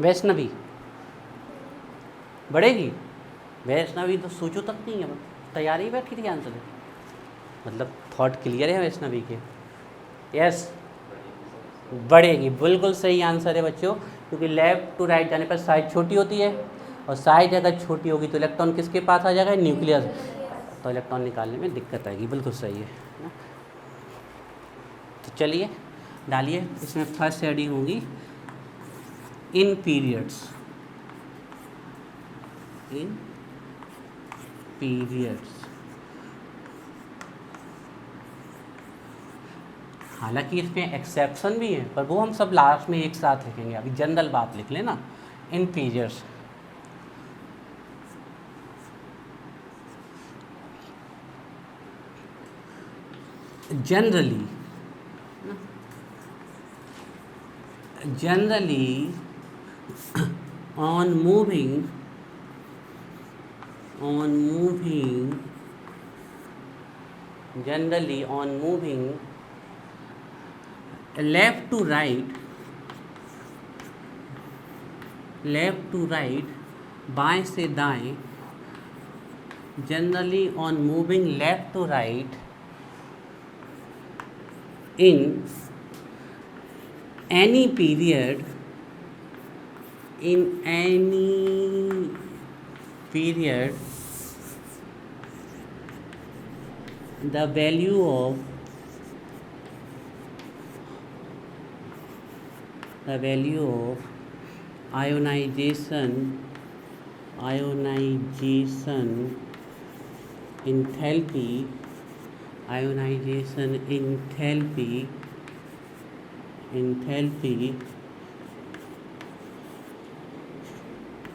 वैष्णवी बढ़ेगी? वैष्णवी तो सोचो तक नहीं है, तैयारी बैठी थी आंसर, मतलब थॉट क्लियर है वैष्णवी के। यस बढ़ेगी, बिल्कुल सही आंसर है बच्चों, क्योंकि लेफ्ट टू राइट जाने पर साइज छोटी होती है, और साइज अगर छोटी होगी तो इलेक्ट्रॉन किसके पास आ जाएगा? न्यूक्लियस, तो इलेक्ट्रॉन निकालने में दिक्कत आएगी। बिल्कुल सही है ना। तो चलिए डालिए, इसमें फर्स्ट हेडिंग होगी इन पीरियड्स। इन पीरियड्स, हालांकि इसमें एक्सेप्शन भी है, पर वो हम सब लास्ट में एक साथ लिखेंगे, अभी जनरल बात लिख लेना। इन periods, generally on moving left to right बाएं से दाएं, generally on moving left to right in any period the value of ionization enthalpy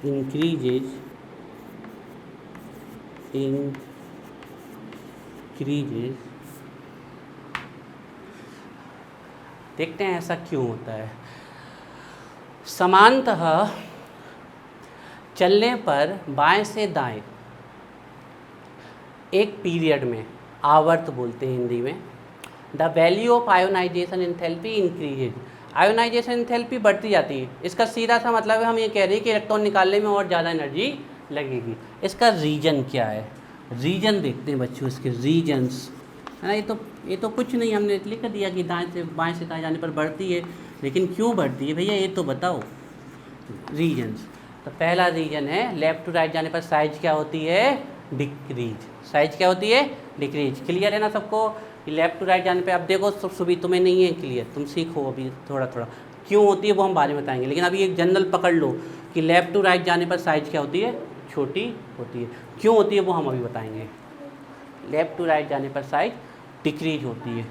increases देखते हैं ऐसा क्यों होता है। समानतः चलने पर बाएं से दाएं एक पीरियड में, आवर्त बोलते हैं हिंदी में, the value of ionisation enthalpy increases, ionisation enthalpy बढ़ती जाती है। इसका सीधा सा मतलब है, हम ये कह रहे हैं कि इलेक्ट्रॉन निकालने में और ज़्यादा एनर्जी लगेगी। इसका रीजन क्या है? रीजन देखते हैं बच्चों, इसके रीजन्स है ना। ये तो कुछ नहीं, हमने लिख दिया कि दाएं से बाएं से दाएं जाने पर बढ़ती है, लेकिन क्यों बढ़ती है भैया, ये तो बताओ रीजन्स। तो पहला रीजन है, लेफ्ट टू राइट जाने पर साइज क्या होती है? डिक्रीज। साइज क्या होती है? डिक्रीज। क्लियर है ना सबको कि लेफ्ट टू राइट जाने पे? अब देखो सुबह तुम्हें नहीं है क्लियर, तुम सीखो अभी थोड़ा थोड़ा, क्यों होती है वो हम बाद में बताएंगे, लेकिन अभी एक जनरल पकड़ लो कि लेफ्ट टू राइट जाने पर साइज क्या होती है? छोटी होती है। क्यों होती है वो हम अभी बताएंगे। लेफ्ट टू राइट जाने पर साइज डिक्रीज होती है।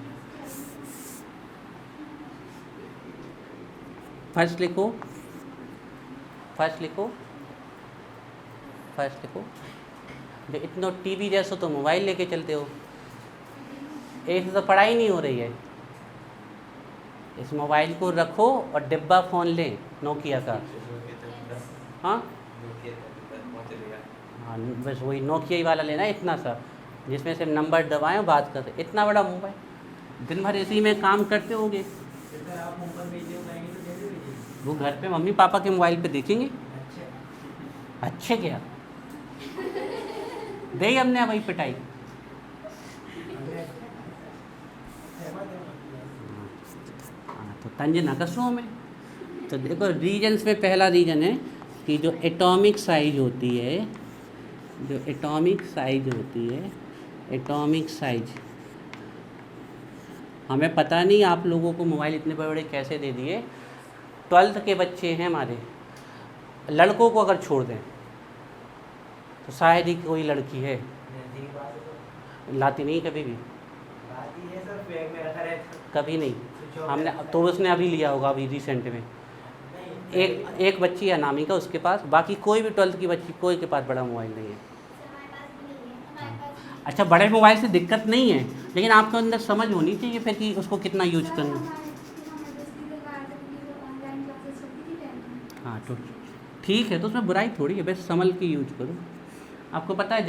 फर्स्ट लिखो जो इतना टीवी जैसा तो मोबाइल लेके चलते हो, ऐसे तो पढ़ाई नहीं हो रही है। इस मोबाइल को रखो और डिब्बा फ़ोन ले नोकिया का। हाँ बस वही नोकिया ही वाला लेना है, इतना सा, जिसमें से नंबर दबाएं और बात करते। इतना बड़ा मोबाइल, दिन भर इसी में काम करते होगे। वो घर पे मम्मी पापा के मोबाइल पे देखेंगे। अच्छे क्या दे हमने वही पिटाई। तो तंज ना कसो हमें। तो देखो रीजन्स में पहला रीजन है कि जो एटॉमिक साइज होती है, एटॉमिक साइज, हमें पता नहीं आप लोगों को मोबाइल इतने बड़े बड़े कैसे दे दिए। 12th के बच्चे हैं हमारे, लड़कों को अगर छोड़ दें तो शायद ही कोई लड़की है लाती नहीं कभी भी, कभी नहीं। हमने तो उसने अभी लिया होगा अभी रिसेंट में, एक बच्ची है अनामिका उसके पास, बाकी कोई भी 12th की बच्ची कोई के पास बड़ा मोबाइल नहीं है। अच्छा बड़े मोबाइल से दिक्कत नहीं है, लेकिन आपके अंदर समझ होनी चाहिए फिर कि उसको कितना यूज करना। हाँ तो ठीक है, तो उसमें बुराई थोड़ी है, बस संभल के यूज करो। आपको पता है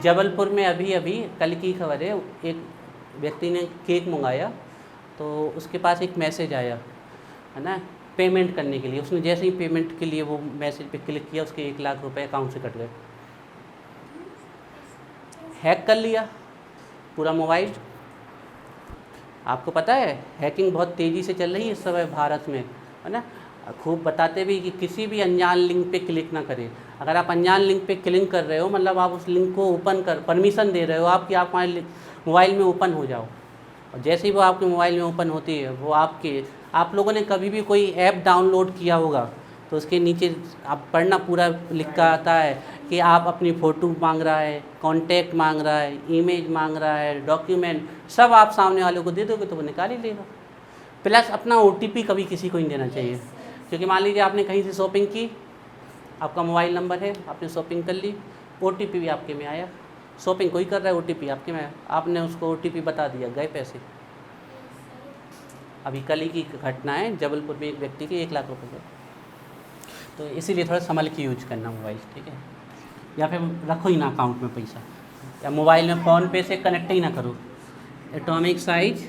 जबलपुर में अभी कल की खबर है, एक व्यक्ति ने केक मंगाया तो उसके पास एक मैसेज आया है ना पेमेंट करने के लिए। उसने जैसे ही पेमेंट के लिए वो मैसेज पे क्लिक किया, उसके 1 लाख रुपए अकाउंट से कट गए। हैक कर लिया पूरा मोबाइल। आपको पता है हैकिंग बहुत तेज़ी से चल रही है इस समय भारत में, है ना। खूब बताते भी कि किसी भी अनजान लिंक पे क्लिक ना करें। अगर आप अनजान लिंक पे क्लिक कर रहे हो, मतलब आप उस लिंक को ओपन कर परमिशन दे रहे हो आप कि आप हमारे मोबाइल में ओपन हो जाओ, और जैसे ही वो आपके मोबाइल में ओपन होती है वो आप लोगों ने कभी भी कोई ऐप डाउनलोड किया होगा तो उसके नीचे आप पढ़ना पूरा लिखा आता है कि आप अपनी फ़ोटो मांग रहा है, कॉन्टैक्ट मांग रहा है, इमेज मांग रहा है, डॉक्यूमेंट, सब आप सामने वाले को दे दोगे तो वो निकाल ही लेगा। प्लस अपना OTP कभी किसी को नहीं देना चाहिए, क्योंकि मान लीजिए आपने कहीं से शॉपिंग की, आपका मोबाइल नंबर है, आपने शॉपिंग कर ली, OTP भी आपके में आया, शॉपिंग कोई कर रहा है OTP आपके में आया, आपने उसको OTP बता दिया, गए पैसे। अभी कल ही की घटना है, जबलपुर में एक व्यक्ति के 1 लाख रुपए गए। तो इसीलिए थोड़ा संभल के यूज करना मोबाइल, ठीक है। या फिर रखो ही ना अकाउंट में पैसा, या मोबाइल में फ़ोन पे से कनेक्ट ही ना करो। एटॉमिक साइज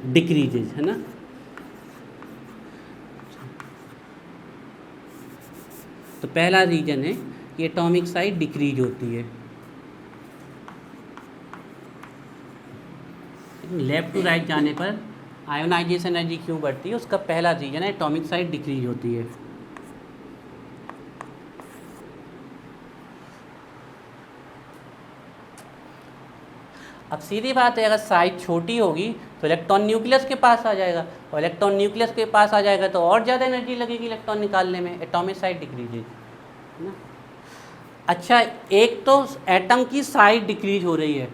डिक्रीजेज, है ना। तो पहला रीजन है कि एटॉमिक साइज डिक्रीज होती है। लेफ्ट टू राइट जाने पर आयोनाइजेशन एनर्जी क्यों बढ़ती है, उसका पहला रीजन है एटॉमिक साइज डिक्रीज होती है। अब सीधी बात है, अगर साइज छोटी होगी तो इलेक्ट्रॉन न्यूक्लियस के पास आ जाएगा, और इलेक्ट्रॉन न्यूक्लियस के पास आ जाएगा तो और ज़्यादा एनर्जी लगेगी इलेक्ट्रॉन निकालने में, एटॉमिक साइज डिक्रीज है ना। अच्छा, एक तो एटम की साइज डिक्रीज हो रही है,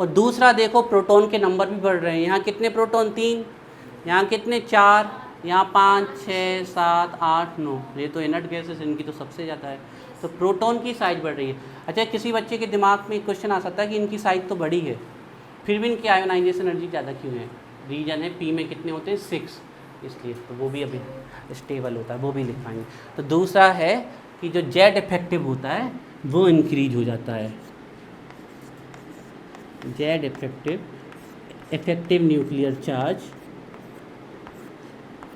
और दूसरा देखो प्रोटॉन के नंबर भी बढ़ रहे हैं। यहाँ कितने प्रोटॉन, 3, यहाँ कितने, 4, यहाँ 5, 6, 7, 8, 9, ये तो इनर्ट गैसेस, इनकी तो सबसे ज़्यादा है। तो प्रोटॉन की साइज बढ़ रही है। अच्छा, किसी बच्चे के दिमाग में क्वेश्चन आ सकता है कि इनकी साइज तो बड़ी है, फिर भी इनकी आयोनाइजेशन एनर्जी ज़्यादा क्यों है। रीजन है P में कितने होते हैं, 6, इसलिए तो वो भी अभी स्टेबल होता है, वो भी लिखाएंगे। तो दूसरा है कि जो जेड इफेक्टिव होता है वो इंक्रीज हो जाता है। Z effective nuclear charge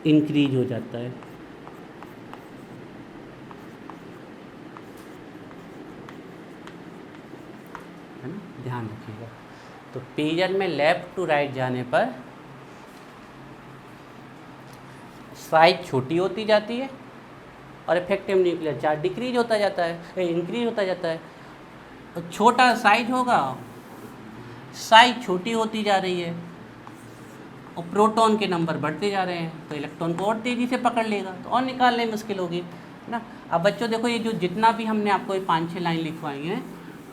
increase हो जाता है। है ना, ध्यान रखिएगा। तो पीरियड में लेफ्ट टू राइट जाने पर साइज छोटी होती जाती है और इफेक्टिव न्यूक्लियर चार्ज डिक्रीज होता जाता है, इंक्रीज होता जाता है। तो छोटा साइज होगा, साइज छोटी होती जा रही है, और प्रोटॉन के नंबर बढ़ते जा रहे हैं, तो इलेक्ट्रॉन को और तेज़ी से पकड़ लेगा, तो और निकालने मुश्किल होगी, है ना। अब बच्चों देखो, ये जो जितना भी हमने आपको ये 5-6 लाइन लिखवाई हैं,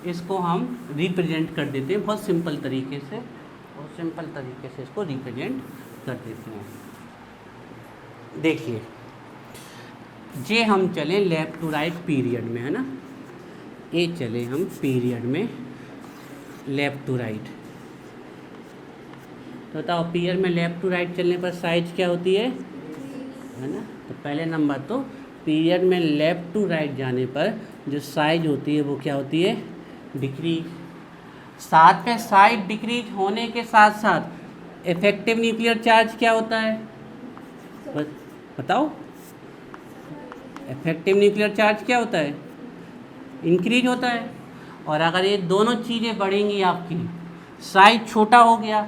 इसको हम रिप्रेजेंट कर देते हैं बहुत सिंपल तरीके से, बहुत सिंपल तरीके से इसको रिप्रेजेंट कर देते हैं। देखिए, ये हम चले लेफ्ट टू राइट पीरियड में, है ना, ये चले हम पीरियड में लेफ्ट टू राइट। तो बताओ, पीरियड में लेफ्ट टू राइट चलने पर साइज क्या होती है ना। तो पहले नंबर तो पीरियड में लेफ्ट टू राइट जाने पर जो साइज होती है वो क्या होती है, डिक्रीज। साथ में साइज डिक्रीज होने के साथ साथ इफेक्टिव न्यूक्लियर चार्ज क्या होता है, बताओ। इफेक्टिव न्यूक्लियर चार्ज क्या होता है, इंक्रीज होता है। और अगर ये दोनों चीज़ें बढ़ेंगी, आपकी साइज छोटा हो गया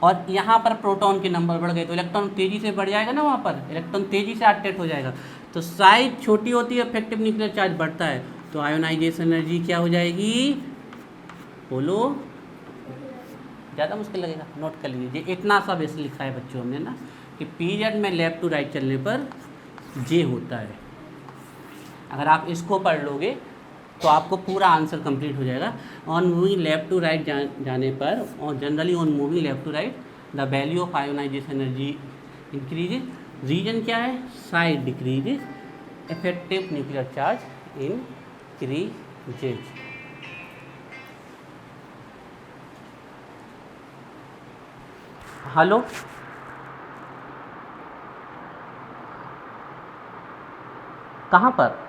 और यहाँ पर प्रोटॉन के नंबर बढ़ गए, तो इलेक्ट्रॉन तेज़ी से बढ़ जाएगा ना, वहाँ पर इलेक्ट्रॉन तेज़ी से अट्रैक्ट हो जाएगा। तो साइज छोटी होती है, इफेक्टिव न्यूक्लियर चार्ज बढ़ता है, तो आयोनाइजेशन एनर्जी क्या हो जाएगी, बोलो। ज़्यादा मुश्किल लगेगा, नोट कर लीजिए। इतना सा बेस लिखा है बच्चों हमने ना, कि पीरियड में लेफ्ट टू राइट चलने पर जे होता है। अगर आप इसको पढ़ लोगे तो आपको पूरा आंसर कंप्लीट हो जाएगा। On moving left to right जाने पर, और generally on moving left to right the value of ionization energy increases. Reason क्या है, size decreases, effective nuclear charge increases. Hello, कहाँ पर?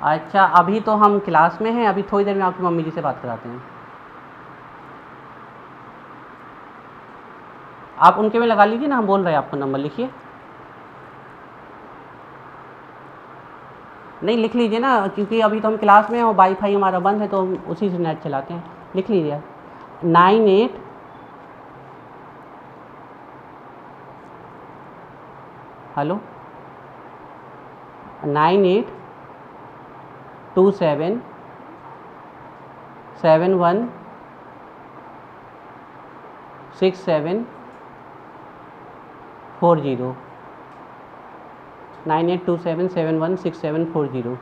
अच्छा, अभी तो हम क्लास में हैं, अभी थोड़ी देर में आपकी मम्मी जी से बात कराते हैं। आप उनके में लगा लीजिए ना, हम बोल रहे हैं आपको नंबर लिखिए। नहीं लिख लीजिए ना, क्योंकि अभी तो हम क्लास में हैं और वाईफाई हमारा बंद है तो हम उसी से नेट चलाते हैं। लिख लीजिए 98 हेलो 9827 71 6740 9827716740।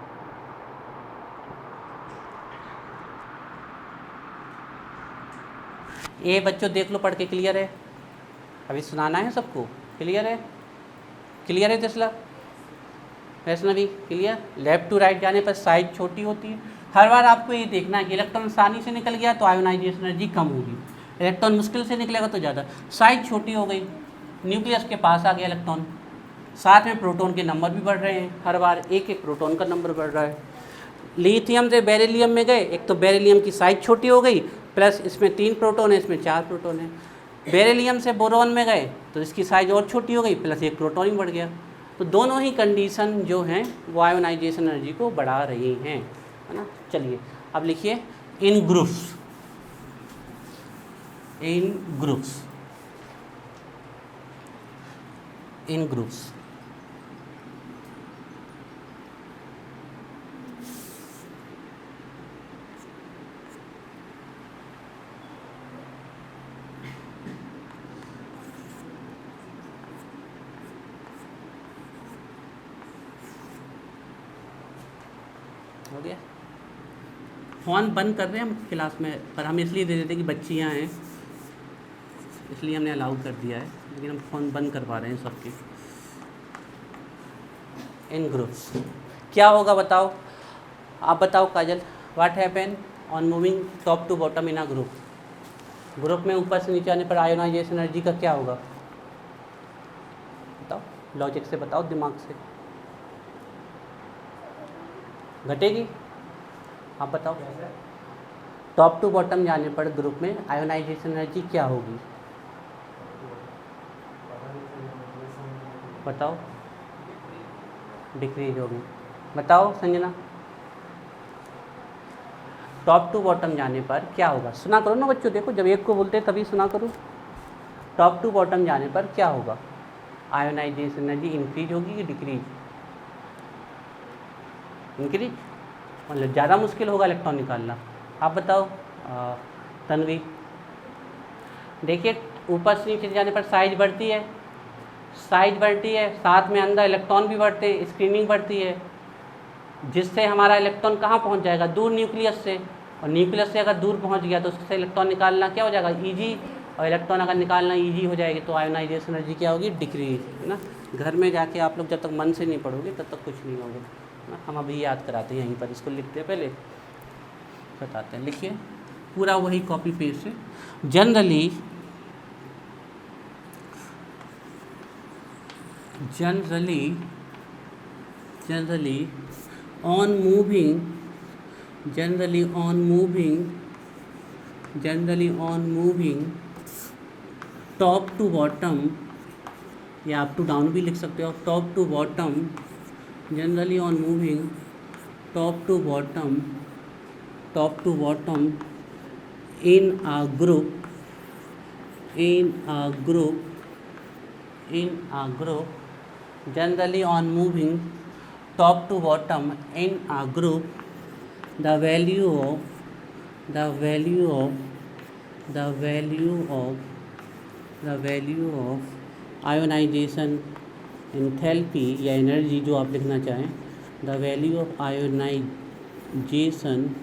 ये बच्चों देख लो पढ़ के, क्लियर है? अभी सुनाना है सबको, क्लियर है? क्लियर है Tisla Vaishnavi? Clear? Left to right जाने पर साइज छोटी होती है। हर बार आपको ये देखना है कि इलेक्ट्रॉन आसानी से निकल गया तो आयोनाइजेशन एनर्जी कम होगी, इलेक्ट्रॉन मुश्किल से निकलेगा तो ज़्यादा। साइज छोटी हो गई, न्यूक्लियस के पास आ गया इलेक्ट्रॉन, साथ में प्रोटॉन के नंबर भी बढ़ रहे हैं, हर बार एक एक प्रोटॉन का नंबर बढ़ रहा है। लिथियम से बेरिलियम में गए, एक तो बेरिलियम की साइज छोटी हो गई, प्लस इसमें 3 प्रोटॉन है, इसमें 4 प्रोटॉन है। बेरिलियम से बोरॉन में गए तो इसकी साइज और छोटी हो गई, प्लस 1 प्रोटॉन ही बढ़ गया। तो दोनों ही कंडीशन जो हैं वो आयोनाइजेशन एनर्जी को बढ़ा रही हैं, है ना। चलिए अब लिखिए इन ग्रुप्स, इन ग्रुप्स, इन ग्रुप्स। हो गया? फ़ोन बंद कर रहे हैं हम क्लास में, पर हम इसलिए दे देते कि बच्चियाँ हैं इसलिए हमने अलाउ कर दिया है, लेकिन हम फ़ोन बंद करवा रहे हैं सबके। इन ग्रुप्स क्या होगा बताओ, आप बताओ Kajal. What happen on moving top to bottom in a group? Group में ऊपर से नीचे आने पर आयोनाइजेशन एनर्जी का क्या होगा बताओ, लॉजिक से बताओ, दिमाग से। घटेगी? आप बताओ। टॉप टू बॉटम जाने पर ग्रुप में आयोनाइजेशन एनर्जी क्या होगी बताओ? डिक्रीज होगी। बताओ संजना, टॉप टू बॉटम जाने पर क्या होगा? सुना करो ना बच्चों, देखो जब एक को बोलते तभी सुना करो। टॉप टू बॉटम जाने पर क्या होगा? आयोनाइजेशन एनर्जी इंक्रीज होगी कि डिक्रीज? इंक्रीज, मतलब ज़्यादा मुश्किल होगा इलेक्ट्रॉन निकालना। आप बताओ तन्वी। देखिए ऊपर से नीचे जाने पर साइज बढ़ती है, साइज बढ़ती है, साथ में अंदर इलेक्ट्रॉन भी बढ़ते हैं, स्क्रीनिंग बढ़ती है, जिससे हमारा इलेक्ट्रॉन कहाँ पहुँच जाएगा? दूर न्यूक्लियस से। और न्यूक्लियस से अगर दूर पहुँच गया तो उससे इलेक्ट्रॉन निकालना क्या हो जाएगा? ईजी। और इलेक्ट्रॉन अगर निकालना ईजी हो जाएगी तो आयोनाइजेशन एनर्जी क्या होगी? डिक्रीज, है ना। घर में जाके आप लोग जब तक मन से नहीं पढ़ोगे तब तक कुछ नहीं होगा ना। हम अभी याद कराते हैं, यहीं पर इसको लिखते हैं, पहले बताते हैं। लिखिए पूरा वही कॉपी पेस्ट है। Generally on moving top to bottom, या अप टू डाउन भी लिख सकते हो, top to bottom, generally on moving top to bottom in a group generally on moving top to bottom in a group, the value of ionization enthalpy या energy जो आप लिखना चाहें, the value of ionization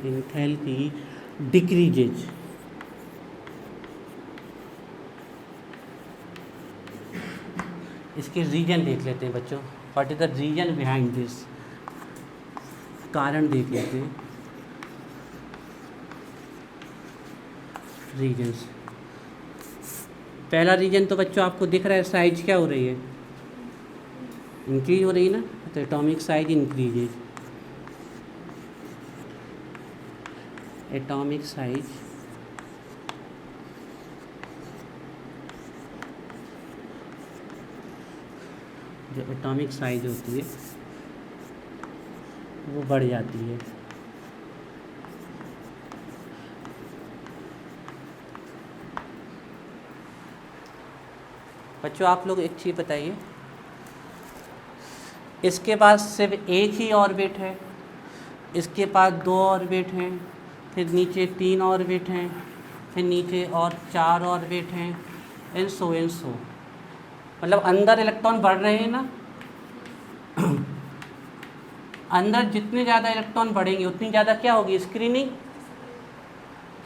enthalpy decreases। इसके reason देख लेते हैं बच्चों, what is the reason behind this, कारण देख लेते हैं। रीजन्स, पहला रीजन तो बच्चों आपको दिख रहा है, साइज क्या हो रही है? इंक्रीज हो रही है ना, तो atomic size increases. Atomic size जो एटॉमिक साइज होती है वो बढ़ जाती है। बच्चों आप लोग एक चीज़ बताइए, इसके पास सिर्फ एक ही ऑर्बिट है, इसके पास 2 ऑर्बिट हैं, फिर नीचे 3 ऑर्बिट हैं, फिर नीचे और 4 ऑर्बिट हैं, एंड सो मतलब अंदर इलेक्ट्रॉन बढ़ रहे हैं ना। अंदर जितने ज़्यादा इलेक्ट्रॉन बढ़ेंगे उतनी ज़्यादा क्या होगी, स्क्रीनिंग,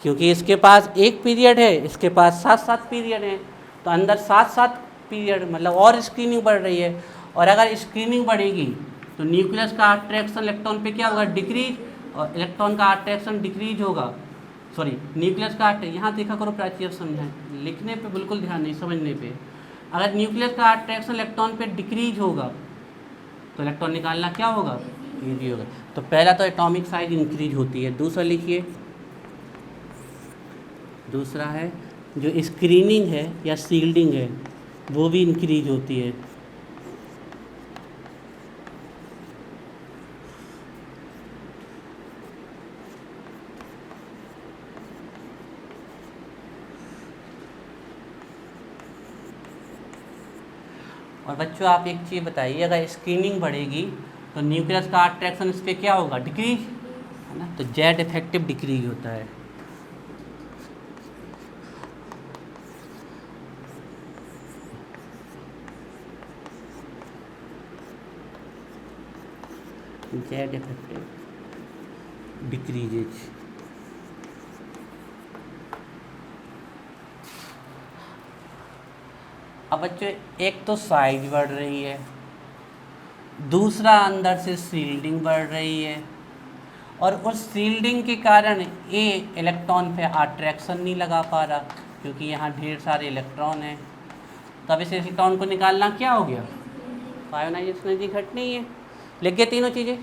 क्योंकि इसके पास एक पीरियड है, इसके पास 7-7 पीरियड हैं, तो अंदर 7-7 पीरियड मतलब और स्क्रीनिंग बढ़ रही है। और अगर स्क्रीनिंग बढ़ेगी तो न्यूक्लियस का अट्रैक्शन इलेक्ट्रॉन पे क्या होगा, डिक्रीज, और इलेक्ट्रॉन का अट्रैक्शन डिक्रीज होगा। सॉरी, न्यूक्लियस का यहाँ देखा करो प्राचीर समझाएं, लिखने पे बिल्कुल ध्यान नहीं, समझने पे। अगर न्यूक्लियस का अट्रैक्शन इलेक्ट्रॉन पे डिक्रीज होगा तो इलेक्ट्रॉन निकालना क्या होगा, ईजी होगा। तो पहला तो एटॉमिक साइज इंक्रीज होती है। दूसरा लिखिए, दूसरा है जो स्क्रीनिंग है या शील्डिंग है वो भी इंक्रीज होती है। और बच्चों आप एक चीज़ बताइए, अगर स्क्रीनिंग बढ़ेगी तो न्यूक्लियस का अट्रैक्शन इस पर क्या होगा, डिक्रीज, है ना। तो जेड इफेक्टिव डिक्रीज होता है। Z effective decreases. अब बच्चों एक तो साइज बढ़ रही है, दूसरा अंदर से शील्डिंग बढ़ रही है, और उस शील्डिंग के कारण ए इलेक्ट्रॉन पे अट्रैक्शन नहीं लगा पा रहा क्योंकि यहाँ ढेर सारे इलेक्ट्रॉन हैं। तब इस इलेक्ट्रॉन को निकालना क्या हो गया, आयोनाइजेशन एनर्जी घटनी है। लिख गए तीनों चीज़ें।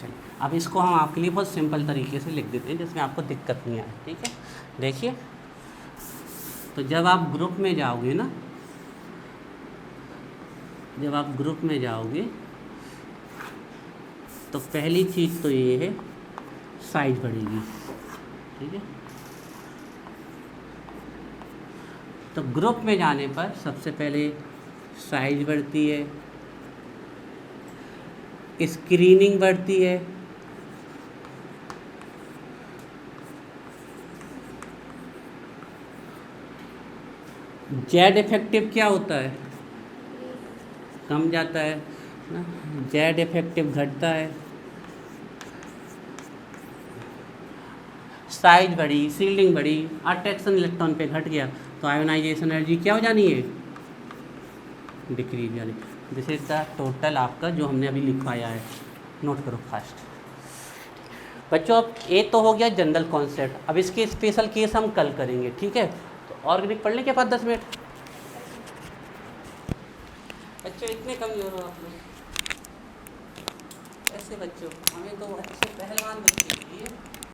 चलिए अब इसको हम आपके लिए बहुत सिंपल तरीके से लिख देते हैं जिसमें आपको दिक्कत नहीं आए, ठीक है। देखिए, तो जब आप ग्रुप में जाओगे ना, जब आप ग्रुप में जाओगे तो पहली चीज़ तो ये है साइज बढ़ेगी, ठीक है। तो ग्रुप में जाने पर सबसे पहले साइज बढ़ती है, स्क्रीनिंग बढ़ती है, जेड इफेक्टिव क्या होता है, कम जाता है ना, जेड इफेक्टिव घटता है, साइज बढ़ी, शील्डिंग बढ़ी, अट्रैक्शन इलेक्ट्रॉन पे घट गया, तो आयोनाइजेशन एनर्जी क्या हो जानी है, डिक्रीज यानी। दिस इज द टोटल आपका जो हमने अभी लिखवाया है, नोट करो फास्ट। बच्चों अब ये तो हो गया जनरल कॉन्सेप्ट, अब इसके स्पेशल केस हम कल करेंगे, ठीक है। तो ऑर्गेनिक पढ़ने के बाद 10 मिनट। बच्चों इतने कमजोर हो आप लोग ऐसे, बच्चों हमें तो अच्छे पहलवान बच्चे चाहिए।